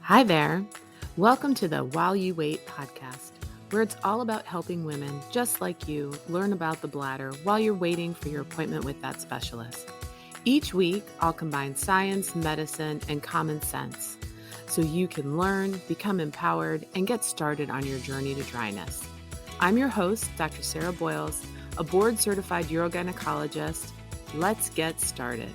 Hi there. Welcome to the While You Wait podcast, where it's all about helping women just like you learn about the bladder while you're waiting for your appointment with that specialist. Each week, I'll combine science, medicine, and common sense so you can learn, become empowered, and get started on your journey to dryness. I'm your host, Dr. Sarah Boyles, a board-certified urogynecologist. Let's get started.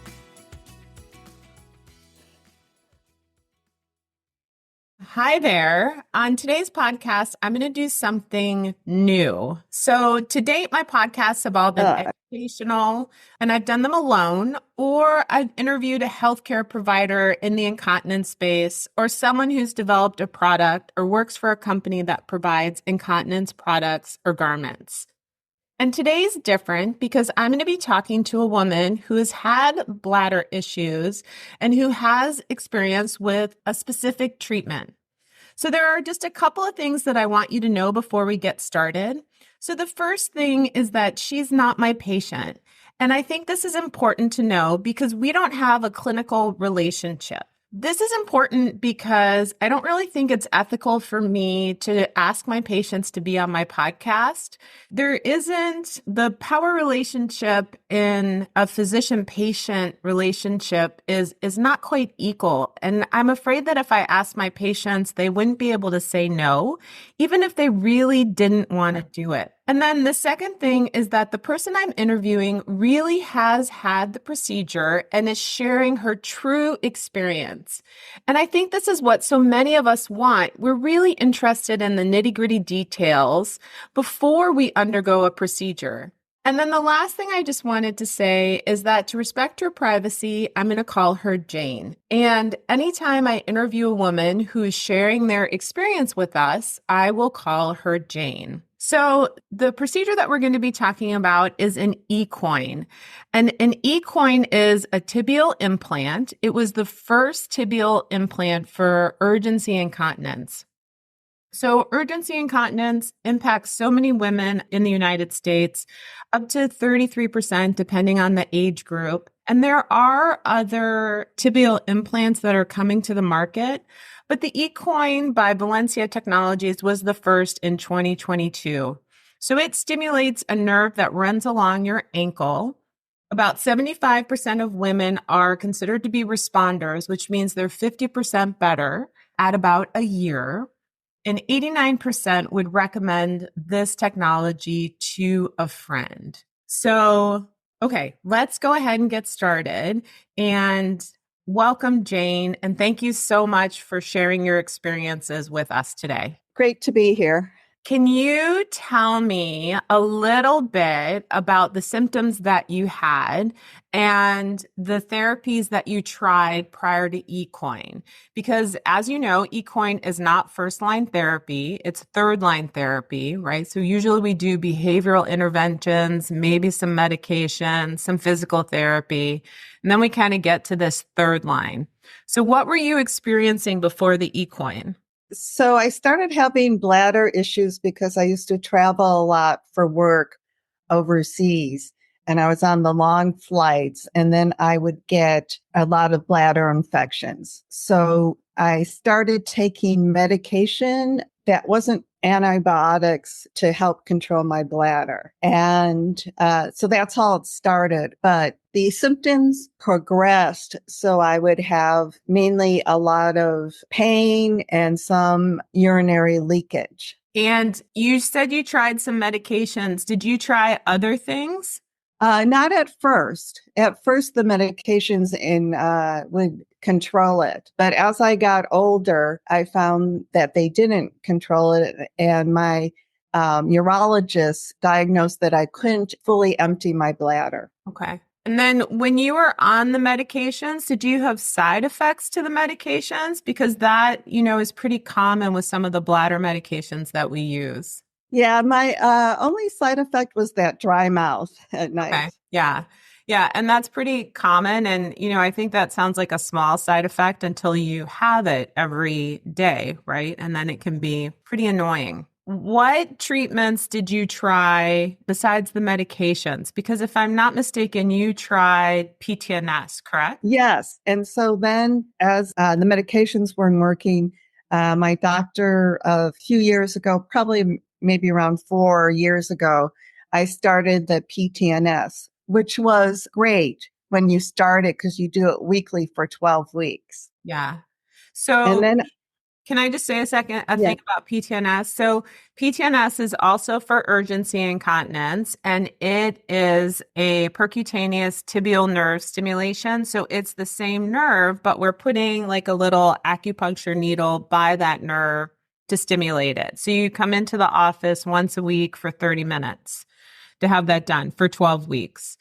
Hi there. On today's podcast, I'm going to do something new. So to date, my podcasts have all been educational, and I've done them alone, or I've interviewed a healthcare provider in the incontinence space, or someone who's developed a product or works for a company that provides incontinence products or garments. And today's different because I'm going to be talking to a woman who has had bladder issues and who has experience with a specific treatment. So there are just a couple of things that I want you to know before we get started. So the first thing is that she's not my patient. And I think this is important to know because we don't have a clinical relationship. This is important because I don't really think it's ethical for me to ask my patients to be on my podcast. There isn't the power relationship in a physician-patient relationship is not quite equal. And I'm afraid that if I asked my patients, they wouldn't be able to say no, even if they really didn't want to do it. And then the second thing is that the person I'm interviewing really has had the procedure and is sharing her true experience. And I think this is what so many of us want. We're really interested in the nitty-gritty details before we undergo a procedure. And then the last thing I just wanted to say is that to respect her privacy, I'm going to call her Jane. And anytime I interview a woman who is sharing their experience with us, I will call her Jane. So the procedure that we're going to be talking about is an eCoin. And an eCoin is a tibial implant. It was the first tibial implant for urgency incontinence. So urgency incontinence impacts so many women in the United States, up to 33%, depending on the age group. And there are other tibial implants that are coming to the market, but the eCoin by Valencia Technologies was the first in 2022. So it stimulates a nerve that runs along your ankle. About 75% of women are considered to be responders, which means they're 50% better at about a year. And 89% would recommend this technology to a friend. So, okay, let's go ahead and get started. And welcome, Jane. And thank you so much for sharing your experiences with us today. Great to be here. Can you tell me a little bit about the symptoms that you had and the therapies that you tried prior to eCoin? Because as you know, eCoin is not first-line therapy, it's third-line therapy, right? So usually we do behavioral interventions, maybe some medication, some physical therapy, and then we kind of get to this third line. So what were you experiencing before the eCoin? So I started having bladder issues because I used to travel a lot for work overseas, and I was on the long flights, and then I would get a lot of bladder infections. So I started taking medication that wasn't antibiotics to help control my bladder. And so that's how it started. But the symptoms progressed. So I would have mainly a lot of pain and some urinary leakage. And you said you tried some medications. Did you try other things? Not at first. At first, the medications would control it. But as I got older, I found that they didn't control it. And my urologist diagnosed that I couldn't fully empty my bladder. Okay. And then when you were on the medications, did you have side effects to the medications? Because that, is pretty common with some of the bladder medications that we use. Yeah, my only side effect was that dry mouth at night. Okay. Yeah. Yeah. And that's pretty common. And, I think that sounds like a small side effect until you have it every day, right? And then it can be pretty annoying. what treatments did you try besides the medications? Because if I'm not mistaken, you tried PTNS, correct? Yes. And so then, as the medications weren't working, my doctor a few years ago, probably maybe around 4 years ago, I started the PTNS, which was great when you start it because you do it weekly for 12 weeks. Yeah. And So then, can I just say a yeah, thing about PTNS? So PTNS is also for urgency incontinence, and it is a percutaneous tibial nerve stimulation. So it's the same nerve, but we're putting like a little acupuncture needle by that nerve to stimulate it. So you come into the office once a week for 30 minutes to have that done for 12 weeks.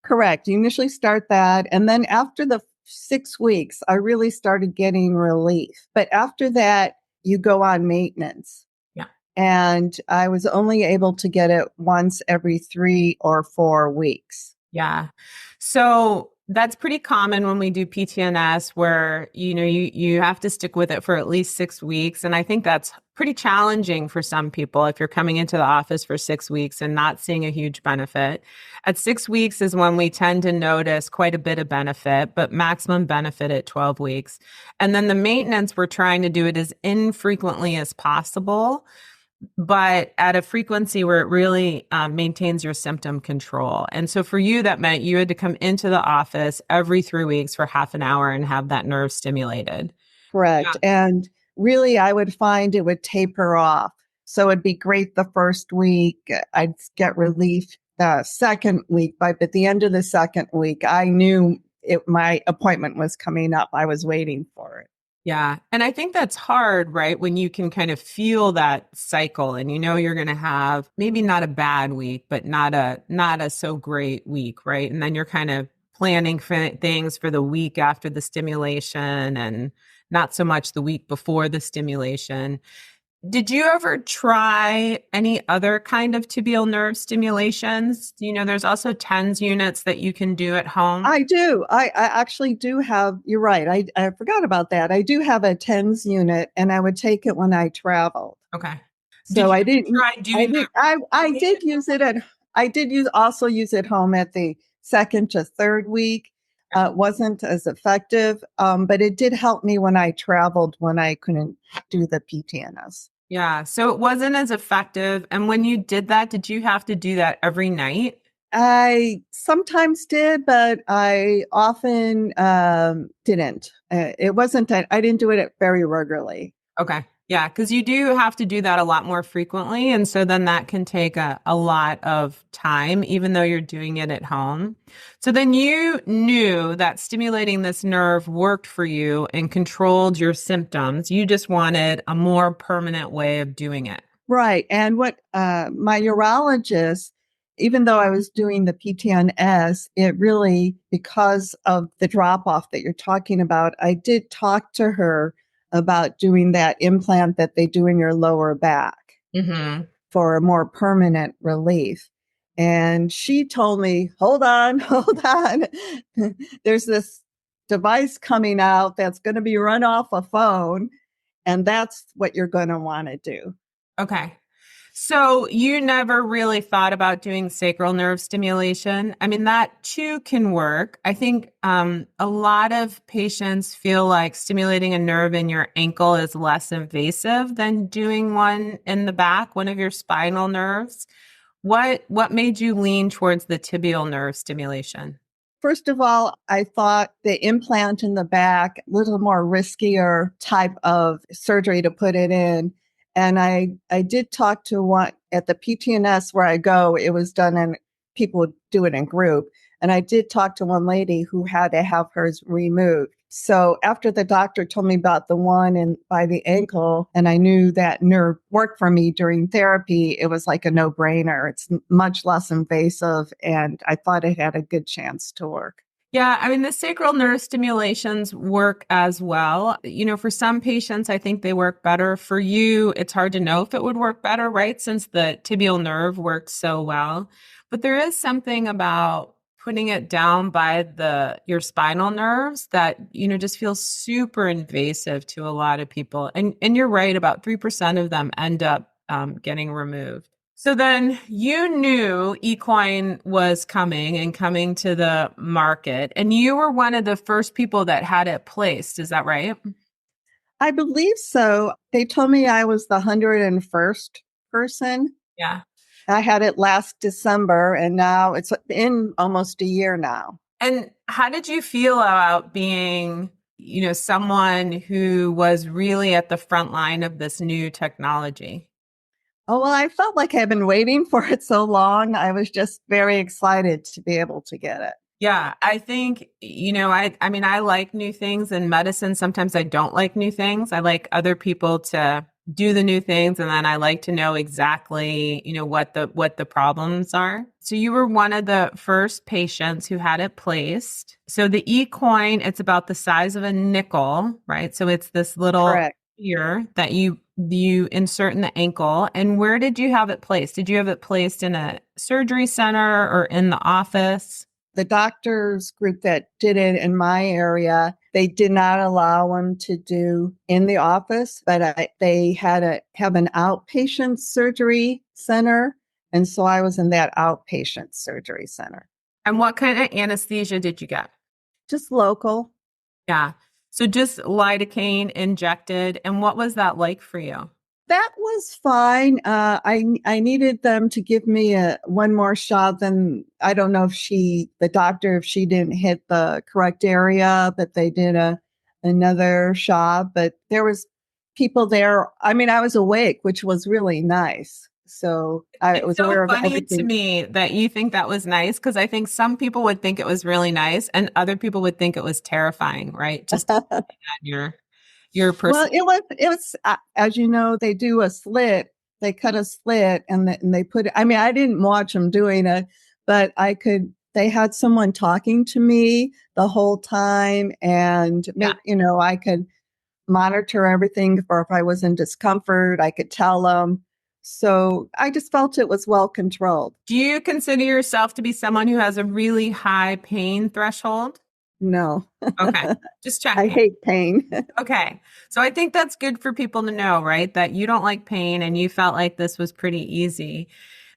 correct. You initially start that. And then after the 6 weeks, I really started getting relief. But after that, you go on maintenance. Yeah. And I was only able to get it once every 3 or 4 weeks. Yeah. So that's pretty common when we do PTNS where, you have to stick with it for at least 6 weeks. And I think that's pretty challenging for some people if you're coming into the office for 6 weeks and not seeing a huge benefit. At 6 weeks is when we tend to notice quite a bit of benefit, but maximum benefit at 12 weeks. And then the maintenance, we're trying to do it as infrequently as possible, but at a frequency where it really maintains your symptom control. And so for you, that meant you had to come into the office every 3 weeks for half an hour and have that nerve stimulated. Correct. Yeah. And really, I would find it would taper off. So it'd be great the first week. I'd get relief the second week. But at the end of the second week, I knew my appointment was coming up. I was waiting for it. Yeah. And I think that's hard, right? When you can kind of feel that cycle and you're going to have maybe not a bad week, but not a so great week, right? And then you're kind of planning for things for the week after the stimulation and not so much the week before the stimulation. Did you ever try any other kind of tibial nerve stimulations? There's also TENS units that you can do at home. I do. I actually do have, you're right. I forgot about that. I do have a TENS unit and I would take it when I traveled. Okay. Did So you I didn't, try I doing did, that? I did use it I did also use it home at the second to third week. It wasn't as effective, but it did help me when I traveled when I couldn't do the PTNS. Yeah. So it wasn't as effective. And when you did that, did you have to do that every night? I sometimes did, but I often didn't. It wasn't, I didn't do it very regularly. Okay. Yeah. Because you do have to do that a lot more frequently. And so then that can take a lot of time, even though you're doing it at home. So then you knew that stimulating this nerve worked for you and controlled your symptoms. You just wanted a more permanent way of doing it. Right. And what my urologist, even though I was doing the PTNS, it really, because of the drop off that you're talking about, I did talk to her about doing that implant that they do in your lower back Mm-hmm. for a more permanent relief. And she told me, hold on, hold on. There's this device coming out that's going to be run off a phone. And that's what you're going to want to do. Okay. So you never really thought about doing sacral nerve stimulation? I mean, that too can work. I think a lot of patients feel like stimulating a nerve in your ankle is less invasive than doing one in the back, one of your spinal nerves. What made you lean towards the tibial nerve stimulation? First of all, I thought the implant in the back, a little more riskier type of surgery to put it in. And I did talk to one at the PTNS where I go, it was done and people would do it in group. And I did talk to one lady who had to have hers removed. So after the doctor told me about the one by the ankle, and I knew that nerve worked for me during therapy, it was like a no-brainer. It's much less invasive, and I thought it had a good chance to work. Yeah, I mean, the sacral nerve stimulations work as well. For some patients, I think they work better. For you, it's hard to know if it would work better, right? Since the tibial nerve works so well. But there is something about putting it down by your spinal nerves that, just feels super invasive to a lot of people. And you're right, about 3% of them end up getting removed. So then you knew eCoin was coming and coming to the market, and you were one of the first people that had it placed. Is that right? I believe so. They told me I was the 101st person. Yeah. I had it last December, and now it's been almost a year now. And how did you feel about being, someone who was really at the front line of this new technology? Oh, well, I felt like I've been waiting for it so long. I was just very excited to be able to get it. Yeah, I think, I mean, I like new things in medicine. Sometimes I don't like new things. I like other people to do the new things, and then I like to know exactly, what the problems are. So you were one of the first patients who had it placed. So the eCoin, it's about the size of a nickel, right? So it's this little Correct. sphere that you insert in the ankle. And where did you have it placed? Did you have it placed in a surgery center or in the office? The doctors group that did it in my area, they did not allow them to do in the office, but they had to have an outpatient surgery center. And so I was in that outpatient surgery center. And what kind of anesthesia did you get? Just local. Yeah. So just lidocaine injected. And what was that like for you? That was fine. I needed them to give me one more shot. Then I don't know if the doctor, if she didn't hit the correct area, but they did another shot. But there was people there. I mean, I was awake, which was really nice. So I It's was so aware of funny to everything. me that you think that was nice, because I think some people would think it was really nice and other people would think it was terrifying, right? Just your Well, person. it was as you know, they do a slit. They cut a slit and they put it. I mean, I didn't watch them doing it, but I could. They had someone talking to me the whole time, and Yeah. I could monitor everything. For if I was in discomfort, I could tell them. So I just felt it was well controlled. Do you consider yourself to be someone who has a really high pain threshold? No, Okay. Just I checking. hate pain. Okay. So I think that's good for people to know, right? That you don't like pain and you felt like this was pretty easy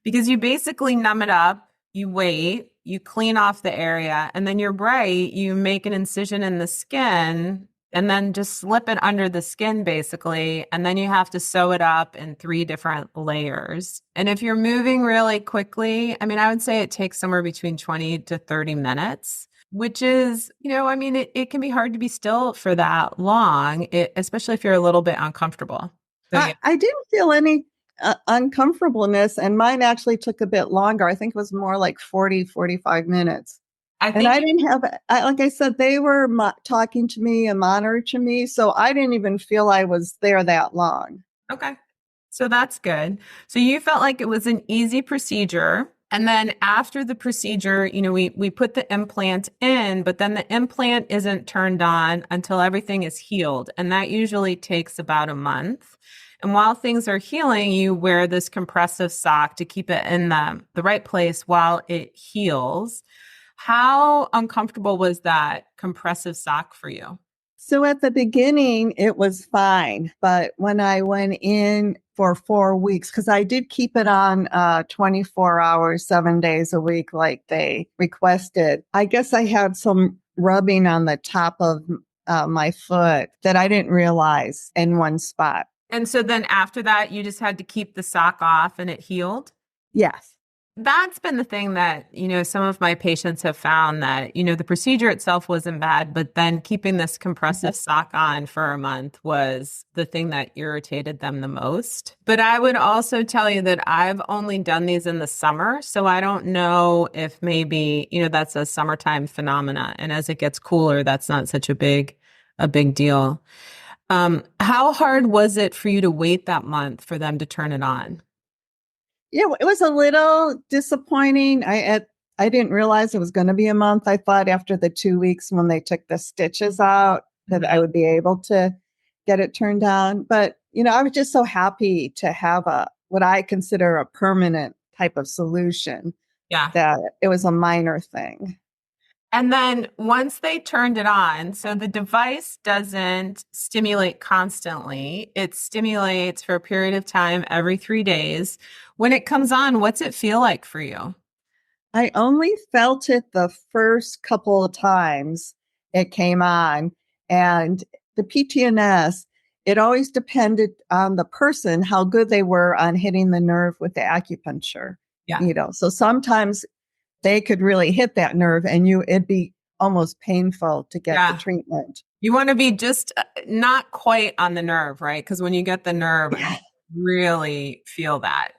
because you basically numb it up, you wait, you clean off the area, and then you're right, you make an incision in the skin and then just slip it under the skin basically. And then you have to sew it up in 3 different layers. And if you're moving really quickly, I mean, I would say it takes somewhere between 20 to 30 minutes, which is, I mean, it can be hard to be still for that long, especially if you're a little bit uncomfortable. So, yeah, I didn't feel any uncomfortableness, and mine actually took a bit longer. I think it was more like 40, 45 minutes. I And think, I didn't have, like I said, they were talking to me and monitoring me. So I didn't even feel I was there that long. okay. So that's good. So you felt like it was an easy procedure. And then after the procedure, we put the implant in, but then the implant isn't turned on until everything is healed. And that usually takes about a month. And while things are healing, you wear this compressive sock to keep it in the right place while it heals. How uncomfortable was that compressive sock for you? So at the beginning, it was fine. But when I went in for 4 weeks, because I did keep it on 24 hours, 7 days a week, like they requested, I guess I had some rubbing on the top of my foot that I didn't realize in one spot. And so then after that, you just had to keep the sock off and it healed? Yes. That's been the thing that, some of my patients have found that, the procedure itself wasn't bad, but then keeping this compressive sock on for a month was the thing that irritated them the most. But I would also tell you that I've only done these in the summer. So I don't know if maybe, that's a summertime phenomena. And as it gets cooler, that's not such a big deal. How hard was it for you to wait that month for them to turn it on? Yeah, it was a little disappointing. I didn't realize it was going to be a month. I thought after the 2 weeks when they took the stitches out that I would be able to get it turned on. But I was just so happy to have what I consider a permanent type of solution Yeah. that it was a minor thing. And then once they turned it on, so the device doesn't stimulate constantly. It stimulates for a period of time every 3 days. When it comes on, what's it feel like for you? I only felt it the first couple of times it came on. And the PTNS, it always depended on the person, how good they were on hitting the nerve with the acupuncture. Yeah. So sometimes they could really hit that nerve and it'd be almost painful to get the Yeah. treatment. You want to be just not quite on the nerve, right? Because when you get the nerve, I Yeah. really feel that.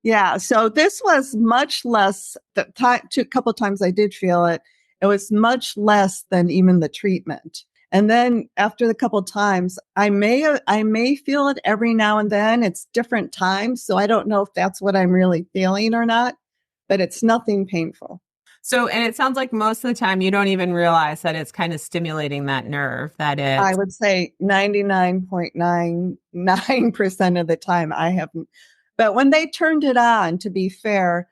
Yeah. So this was much less the time, a couple of times I did feel it. It was much less than even the treatment. And then after the couple of times, I may feel it every now and then. It's different times. So I don't know if that's what I'm really feeling or not, but it's nothing painful. So, and it sounds like most of the time you don't even realize that it's kind of stimulating that nerve, that I it's, would say 99.99% of the time I haven't. But when they turned it on, to be fair,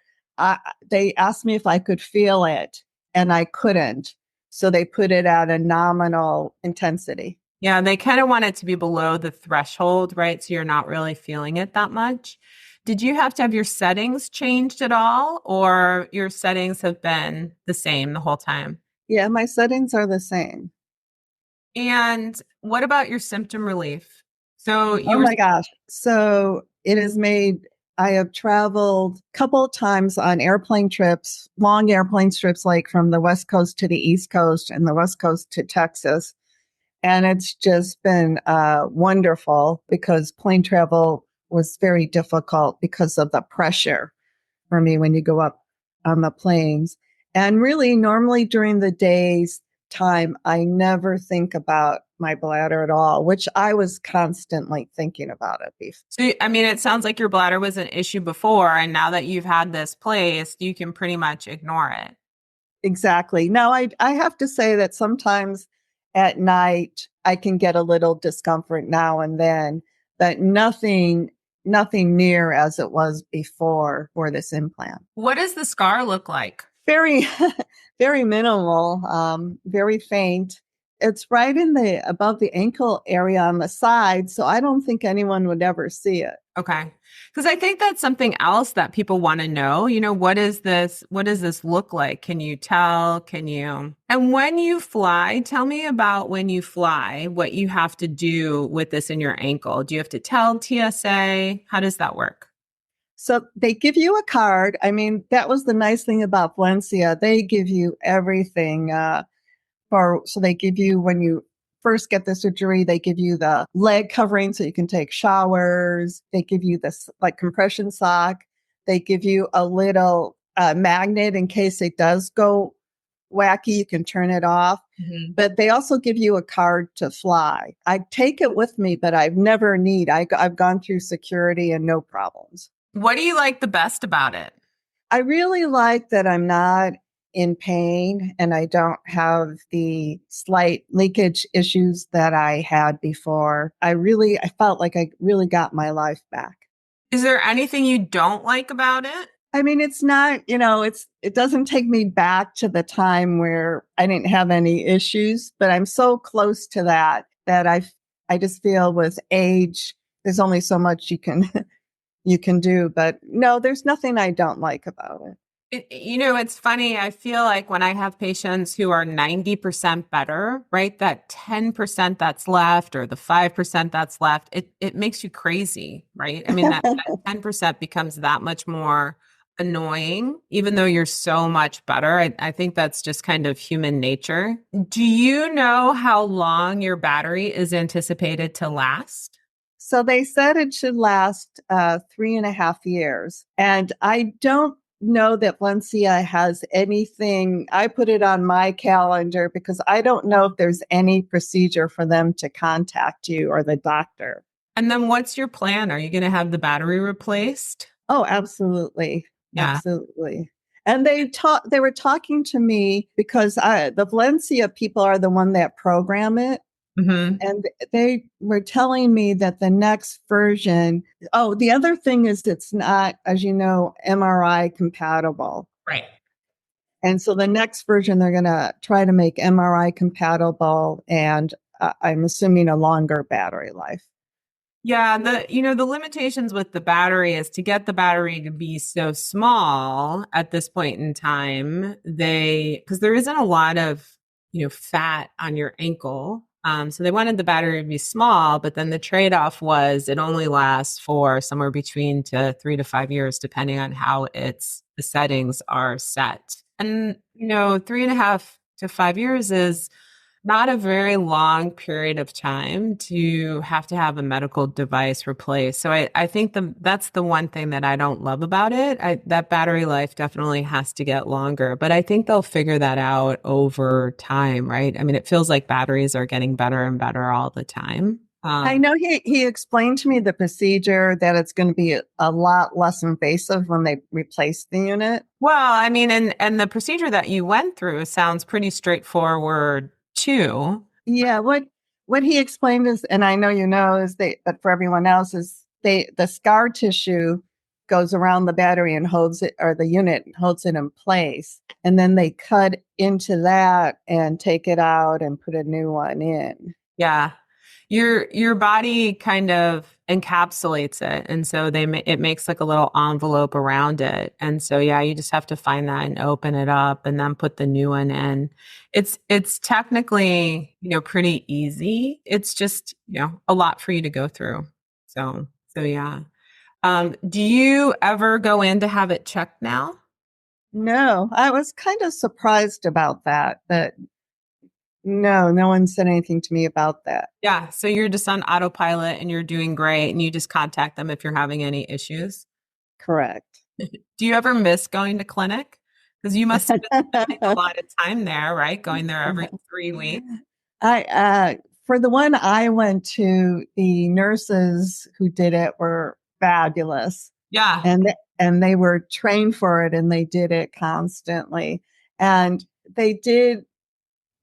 they asked me if I could feel it, and I couldn't. So they put it at a nominal intensity. yeah, they kind of want it to be below the threshold, right? So you're not really feeling it that much. Did you have to have your settings changed at all, or your settings have been the same the whole time? Yeah, my settings are the same. And what about your symptom relief? So you Oh were, my gosh. So it has made, I have traveled a couple of times on airplane trips, long airplane trips, like from the West Coast to the East Coast and the West Coast to Texas. And it's just been wonderful because plane travel was very difficult because of the pressure for me when you go up on the planes. And really, normally during the day's time, I never think about my bladder at all, which I was constantly thinking about it before. so I mean, it sounds like your bladder was an issue before, and now that you've had this placed, you can pretty much ignore it. Exactly. Now, I have to say that sometimes at night I can get a little discomfort now and then, but nothing near as it was before for this implant. What does the scar look like? Very, very minimal, very faint. It's right in the above the ankle area on the side, so I don't think anyone would ever see it. Okay. Because I think that's something else that people want to know. You know, what is this? What does this look like? Can you tell? Can you? And when you fly, tell me about when you fly, what you have to do with this in your ankle. Do you have to tell TSA? How does that work? So they give you a card. I mean, that was the nice thing about Valencia. They give you everything. So they give you, when you first get the surgery, they give you the leg covering so you can take showers. They give you this like compression sock. They give you a little magnet in case it does go wacky, you can turn it off. Mhm. But they also give you a card to fly. I take it with me, but I've gone through security and no problems. What do you like the best about it? I really like that I'm not in pain and I don't have the slight leakage issues that I had before. I felt like I really got my life back. Is there anything you don't like about it? I mean, it's not, it doesn't take me back to the time where I didn't have any issues, but I'm so close to that I just feel with age, there's only so much you can do, but no, there's nothing I don't like about it. It's funny. I feel like when I have patients who are 90% better, right? That 10% that's left or the 5% that's left, it makes you crazy, right? I mean, that 10% becomes that much more annoying, even though you're so much better. I think that's just kind of human nature. Do you know how long your battery is anticipated to last? So they said it should last 3.5 years. And I don't know that Valencia has anything. I put it on my calendar because I don't know if there's any procedure for them to contact you or the doctor. And then what's your plan? Are you going to have the battery replaced? Oh, absolutely. Yeah. Absolutely. And they were talking to me because the Valencia people are the one that program it. Hmm. And they were telling me that the next version, oh, the other thing is it's not, as you know, MRI compatible. Right. And so the next version, they're going to try to make MRI compatible and I'm assuming a longer battery life. Yeah, the limitations with the battery is to get the battery to be so small at this point in time, because there isn't a lot of, fat on your ankle. So they wanted the battery to be small, but then the trade-off was it only lasts for somewhere between 3 to 5 years, depending on how the settings are set. And, 3.5 to 5 years is not a very long period of time to have a medical device replaced. So I think that's the one thing that I don't love about it. That battery life definitely has to get longer, but I think they'll figure that out over time, right? I mean, it feels like batteries are getting better and better all the time. I know he explained to me the procedure that it's going to be a lot less invasive when they replace the unit. Well, I mean, and the procedure that you went through sounds pretty straightforward too. Yeah, what he explained is, and I know but for everyone else is the scar tissue goes around the battery and holds it, or the unit holds it in place, and then they cut into that and take it out and put a new one in. Yeah. Your body kind of encapsulates it, and so it makes like a little envelope around it, and so yeah, you just have to find that and open it up, and then put the new one in. It's technically pretty easy. It's just a lot for you to go through. So yeah. Do you ever go in to have it checked now? No, I was kind of surprised about that, but no one said anything to me about that. Yeah, so you're just on autopilot and you're doing great, and you just contact them if you're having any issues. Correct. Do you ever miss going to clinic? Because you must have been spending a lot of time there, right? Going there every 3 weeks. For the one I went to, the nurses who did it were fabulous. Yeah. And they were trained for it, and they did it constantly. And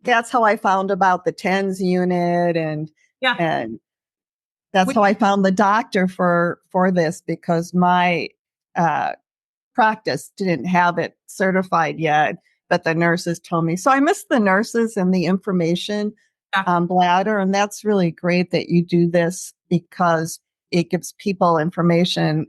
that's how I found about the TENS unit, and that's how I found the doctor for this, because my practice didn't have it certified yet, but the nurses told me. So I miss the nurses and the information on bladder, and that's really great that you do this because it gives people information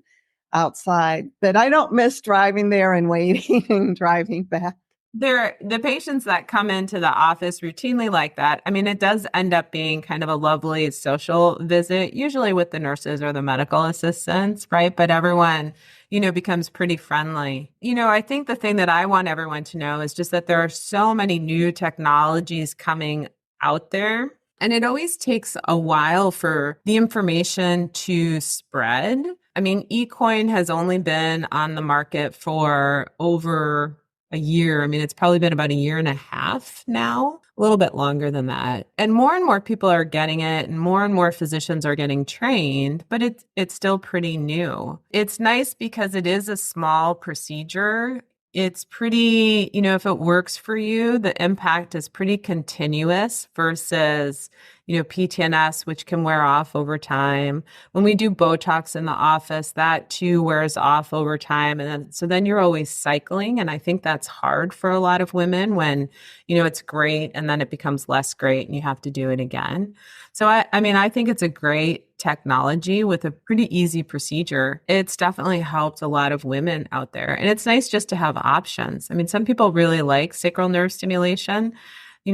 outside. But I don't miss driving there and waiting and driving back. The patients that come into the office routinely like that, I mean, it does end up being kind of a lovely social visit, usually with the nurses or the medical assistants, right? But everyone, becomes pretty friendly. I think the thing that I want everyone to know is just that there are so many new technologies coming out there. And it always takes a while for the information to spread. I mean, eCoin has only been on the market for over a year. I mean, it's probably been about 1.5 years now, a little bit longer than that. And more people are getting it, and more physicians are getting trained, but it's still pretty new. It's nice because it is a small procedure. It's pretty, if it works for you, the impact is pretty continuous versus, PTNS, which can wear off over time. When we do Botox in the office, that too wears off over time. And then you're always cycling. And I think that's hard for a lot of women when, it's great and then it becomes less great and you have to do it again. So I think it's a great technology with a pretty easy procedure. It's definitely helped a lot of women out there. And it's nice just to have options. I mean, some people really like sacral nerve stimulation.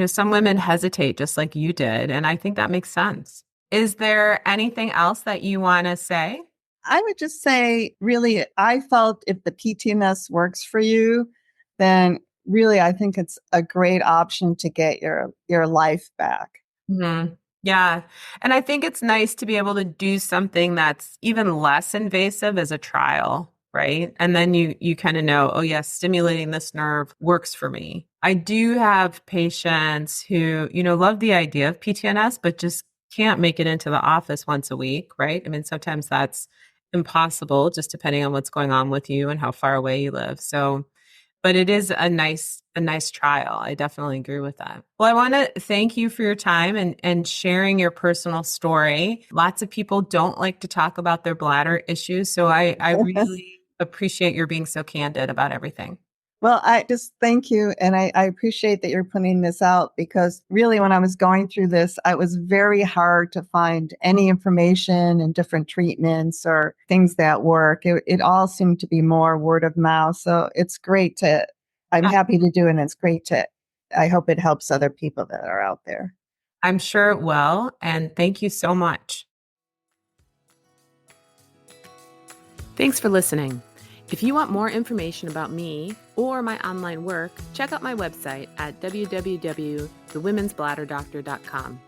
Some women hesitate just like you did. And I think that makes sense. Is there anything else that you want to say? I would just say, really, I felt if the PTNS works for you, then really, I think it's a great option to get your life back. Mm-hmm. Yeah. And I think it's nice to be able to do something that's even less invasive as a trial, right? And then you kind of know, oh yes, stimulating this nerve works for me. I do have patients who, love the idea of PTNS, but just can't make it into the office once a week, right? I mean, sometimes that's impossible, just depending on what's going on with you and how far away you live. So, but it is a nice trial. I definitely agree with that. Well, I want to thank you for your time and sharing your personal story. Lots of people don't like to talk about their bladder issues. So I really appreciate your being so candid about everything. Well, I just thank you. And I appreciate that you're putting this out because really, when I was going through this, it was very hard to find any information and different treatments or things that work. It all seemed to be more word of mouth. So it's great I'm happy to do it. And it's great I hope it helps other people that are out there. I'm sure it will. And thank you so much. Thanks for listening. If you want more information about me or my online work, check out my website at www.thewomensbladderdoctor.com.